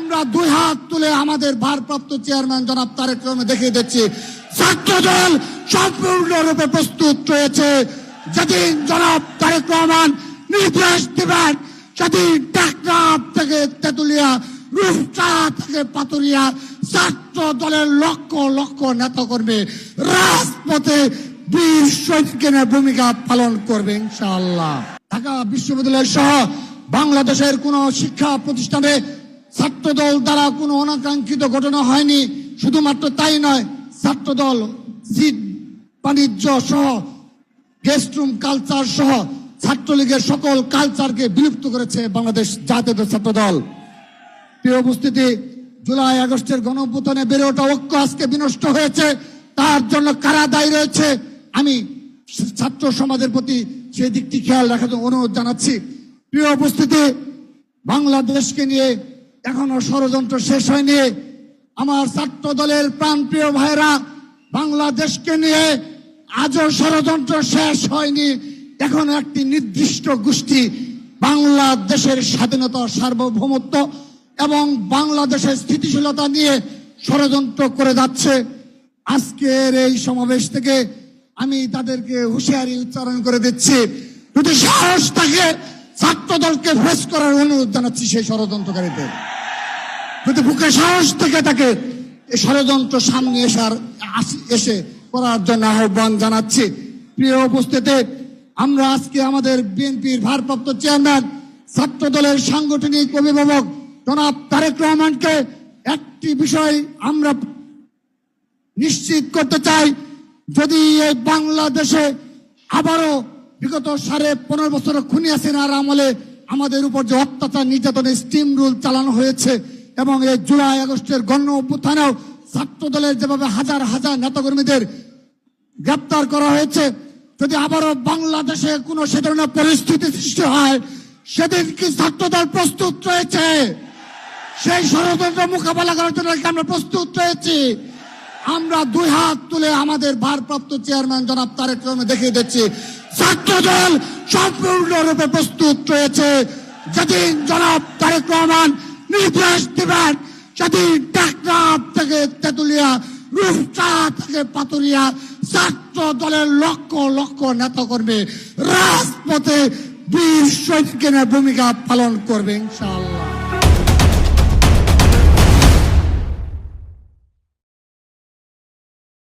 আমরা দুই হাত তুলে আমাদের ভারপ্রাপ্ত চেয়ারম্যান জনাব তারেক রহমান দেখিয়ে দিচ্ছি ছাত্রদল সম্পূর্ণরূপে প্রস্তুত রয়েছে। যেদিন জনাব তারেক রহমান নির্দেশ দিবেন, সেদিন টেকনাফ থেকে তেতুলিয়া, রূপসা থেকে পাতুরিয়া ছাত্র দলের লক্ষ লক্ষ নেতাকর্মী রাজপথে বীর সৈনিকের ভূমিকা পালন করবে ইনশাআল্লাহ। ঢাকা বিশ্ববিদ্যালয় সহ বাংলাদেশের কোন শিক্ষা প্রতিষ্ঠানে ছাত্রদল দ্বারা কোনো অনাকাঙ্ক্ষিত ঘটনা হয়নি। শুধুমাত্র তাই নয়, ছাত্রদল সিট বাণিজ্য সহ গেস্টরুম কালচার সহ ছাত্রলীগের সকল কালচারকে বিলুপ্ত করেছে বাংলাদেশ জাতীয় ছাত্রদল। প্রিয় উপস্থিতি, জুলাই আগস্টের গণঅভ্যুত্থানে বেড়ে ওঠা ঐক্য আজকে বিনষ্ট হয়েছে। তার জন্য কারা দায়ী রয়েছে, আমি ছাত্র সমাজের প্রতি সেই দিকটি খেয়াল রাখার জন্য অনুরোধ জানাচ্ছি। প্রিয় উপস্থিতি, বাংলাদেশকে নিয়ে এখনো ষড়যন্ত্র শেষ হয়নি। আমার ছাত্র দলের প্রাণপ্রিয় ভাইরা, বাংলাদেশকে নিয়ে আজও ষড়যন্ত্র শেষ হয়নি। এখন একটি নির্দিষ্ট গোষ্ঠী বাংলাদেশের স্বাধীনতা, সার্বভৌমত্ব এবং বাংলাদেশের স্থিতিশীলতা নিয়ে ষড়যন্ত্র করে যাচ্ছে। আজকের এই সমাবেশ থেকে আমি তাদেরকে হুঁশিয়ারি উচ্চারণ করে দিচ্ছি, যদি সাহস থাকে ছাত্র দলকে ফেস করার অনুরোধ জানাচ্ছি। সেই ষড়যন্ত্রকারীদের যদি বুকে সাহস থেকে তাকে এই ষড়যন্ত্র সামনে এসে করার জন্য আহ্বান জানাচ্ছি। প্রিয় উপস্থিতি, আমরা আজকে আমাদের বিএনপির ভারপ্রাপ্ত চেয়ারম্যান, ছাত্র দলের সাংগঠনিক অভিভাবক জনাব তারেক রহমানকে একটি বিষয় আমরা নিশ্চিত করতে চাই, যদি এই বাংলাদেশে আবারও বিগত 15.5 বছর খুনি হাসিনার আমলে আমাদের উপর যে অত্যাচার, নির্যাতনের স্টিম রুল চালানো হয়েছে এবং এই জুলাই আগস্টের গণ অভ্যুত্থানেও ছাত্র দলের যেভাবে হাজার হাজার নেতাকর্মীদের গ্রেপ্তার করা হয়েছে, যদি আবারও বাংলাদেশে কোনো সে ধরনের পরিস্থিতি সৃষ্টি হয়, সেদিন কি ছাত্রদল প্রস্তুত রয়েছে? সেই ষড়যন্ত্র মোকাবেলা করার জন্য আমরা প্রস্তুত রয়েছি। আমরা দুই হাত তুলে আমাদের ভারপ্রাপ্ত চেয়ারম্যান জনাব তারেক রহমান দেখিয়ে দিচ্ছি ছাত্রদল সম্পূর্ণরূপে প্রস্তুত রয়েছে। যেদিন জনাব তারেক রহমান নির্দেশ দিবেন, সেদিন টেকনাফ থেকে তেতুলিয়া, রূপসা থেকে পাতুরিয়া ছাত্র দলের লক্ষ লক্ষ নেতাকর্মী রাজপথে বীর সৈনিকের ভূমিকা পালন করবে ইনশাআল্লাহ।